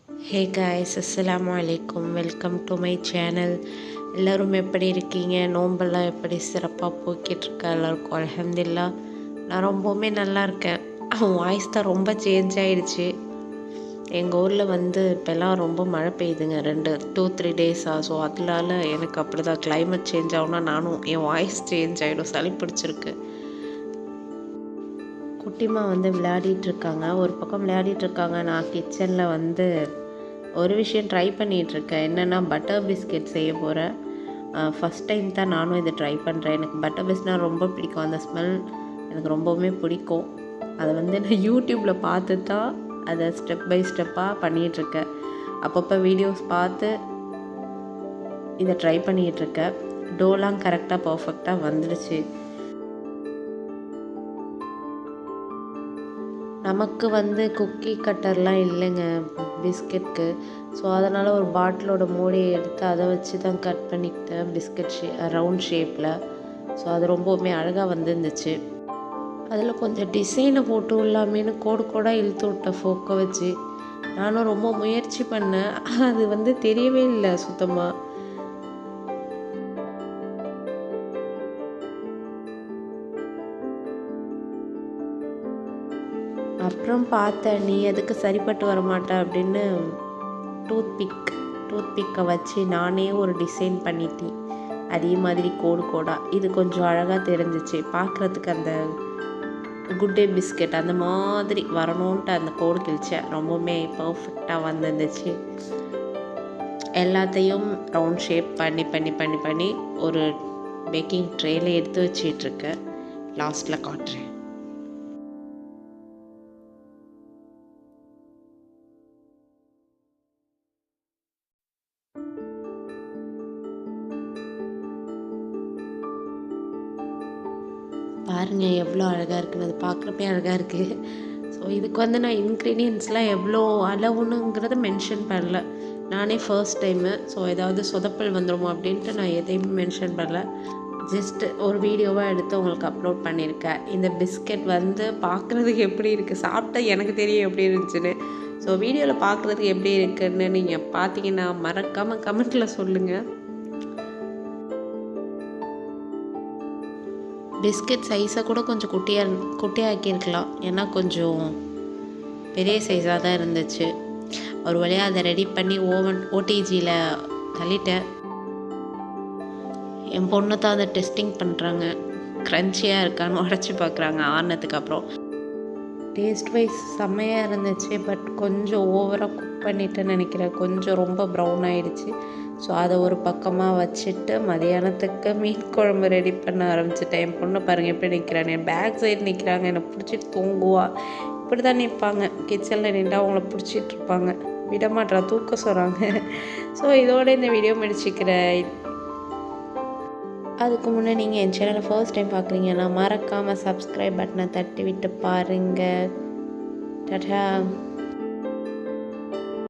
Hey guys, அஸ்ஸலாமு அலைக்கும். Welcome to my channel. எல்லோரும் எப்படி இருக்கீங்க? நோம்பெல்லாம் எப்படி சிறப்பாக போய்கிட்ருக்கா? எல்லாருக்கும் அல்ஹம்துலில்லாஹ். நான் ரொம்பவுமே நல்லா இருக்கேன். வாய்ஸ் தான் ரொம்ப சேஞ்ச் ஆகிடுச்சு. எங்கள் ஊரில் இப்போல்லாம் ரொம்ப மழை பெய்யுதுங்க, 2-3 டேஸாக. ஸோ அதனால எனக்கு அப்படி தான் கிளைமேட் சேஞ்ச் ஆகுனா நானும் என் வாய்ஸ் சேஞ்ச் ஆகிடும். சளி பிடிச்சிருக்கு. குட்டிமா விளையாடிட்டுருக்காங்க, ஒரு பக்கம் விளையாடிட்டுருக்காங்க. நான் கிச்சனில் ஒரு விஷயம் ட்ரை பண்ணிகிட்ருக்கேன். என்னென்னா பட்டர் பிஸ்கெட் செய்ய போகிறேன். ஃபஸ்ட் டைம் தான் நானும் இதை ட்ரை பண்ணுறேன். எனக்கு பட்டர் பிஸ்னால் ரொம்ப பிடிக்கும். அந்த ஸ்மெல் எனக்கு ரொம்பவுமே பிடிக்கும். அதை நான் யூடியூப்பில் பார்த்து தான் அதை ஸ்டெப் பை ஸ்டெப்பாக பண்ணிகிட்ருக்கேன். அப்பப்போ வீடியோஸ் பார்த்து இதை ட்ரை பண்ணிகிட்ருக்கேன். டோலாம் கரெக்டாக பர்ஃபெக்டாக வந்துடுச்சு. நமக்கு குக்கி கட்டர்லாம் இல்லைங்க பிஸ்கெட்க்கு. ஸோ அதனால் ஒரு பாட்டிலோட மூடியை எடுத்து அதை வச்சு தான் கட் பண்ணிக்கிட்டேன், பிஸ்கட் ரவுண்ட் ஷேப்பில். ஸோ அது ரொம்பவுமே அழகாக வந்துருந்துச்சு. அதில் கொஞ்சம் டிசைனை போட்டு இல்லாமேனு கோடு கோடாக இழுத்து விட்ட ஃபோக்கை வச்சு நானும் ரொம்ப முயற்சி பண்ணேன். அது தெரியவே இல்லை சுத்தமாக. அப்புறம் பார்த்தேன், நீ எதுக்கு சரிப்பட்டு வரமாட்ட அப்படின்னு டூத்பிக்கை வச்சு நானே ஒரு டிசைன் பண்ணிட்டேன். அதே மாதிரி கோடு கோடாக இது கொஞ்சம் அழகாக தெரிஞ்சிச்சு பார்க்குறதுக்கு. அந்த குட் டே பிஸ்கெட் அந்த மாதிரி வரணுன்ட்டு அந்த கோடு கிழிச்சேன். ரொம்பவுமே பர்ஃபெக்டாக வந்துருந்துச்சு. எல்லாத்தையும் ரவுண்ட் ஷேப் பண்ணி பண்ணி பண்ணி பண்ணி ஒரு பேக்கிங் ட்ரேயில் எடுத்து வச்சிட்ருக்கேன். லாஸ்ட்டில் காட்டுறேன். பாருங்கள் எவ்வளோ அழகாக இருக்குன்னு. அது பார்க்குறப்பே அழகாக இருக்குது. ஸோ இதுக்கு நான் இன்க்ரீடியன்ட்ஸ்லாம் எவ்வளோ அளவுனுங்கிறத மென்ஷன் பண்ணல. நானே ஃபர்ஸ்ட் டைமு. ஸோ ஏதாவது சொதப்பல் வந்துடுமோ அப்படின்ட்டு நான் எதையுமே மென்ஷன் பண்ணல. ஜஸ்ட்டு ஒரு வீடியோவாக எடுத்து உங்களுக்கு அப்லோட் பண்ணியிருக்கேன். இந்த பிஸ்கெட் பார்க்குறதுக்கு எப்படி இருக்குது, சாப்பிட்டா எனக்கு தெரியும் எப்படி இருந்துச்சுன்னு. ஸோ வீடியோவில் பார்க்குறதுக்கு எப்படி இருக்குதுன்னு நீங்கள் பார்த்தீங்கன்னா மறக்காமல் கமெண்ட்டில் சொல்லுங்கள். பிஸ்கெட் சைஸை கூட கொஞ்சம் குட்டியாக்கியிருக்கலாம். ஏன்னா கொஞ்சம் பெரிய சைஸாக தான் இருந்துச்சு. ஒரு வழியாக அதை ரெடி பண்ணி ஓடிஜியில் தள்ளிட்டேன். என் பொண்ணு தான் அதை டெஸ்டிங் பண்ணுறாங்க. க்ரன்ச்சியாக இருக்கான்னு உடச்சி பார்க்குறாங்க ஆறுனதுக்கு அப்புறம். டேஸ்ட் வைஸ் செம்மையாக இருந்துச்சு. பட் கொஞ்சம் ஓவராக குக் பண்ணிட்டேன்னு நினைக்கிறேன். கொஞ்சம் ரொம்ப ப்ரௌன் ஆகிடுச்சு. ஸோ அதை ஒரு பக்கமாக வச்சுட்டு மதியானத்துக்கு மீன் குழம்பு ரெடி பண்ண ஆரம்பிச்சிட்டேன். என் பொண்ணை பாருங்கள் எப்படி நிற்கிறாங்க, என் பேக் சைடு நிற்கிறாங்க. என்னை பிடிச்சிட்டு தூங்குவா. இப்படி தான் நிற்பாங்க கிச்சனில் நின்று, அவங்கள பிடிச்சிட்டு இருப்பாங்க, விடமாட்டா, தூக்க சொல்கிறாங்க. ஸோ இதோட இந்த வீடியோ முடிச்சுக்கிறேன். அதுக்கு முன்னே நீங்கள் என் சேனலை ஃபர்ஸ்ட் டைம் பார்க்குறீங்கன்னா மறக்காமல் சப்ஸ்கிரைப் பட்டனை தட்டி விட்டு பாருங்கள். டாடா.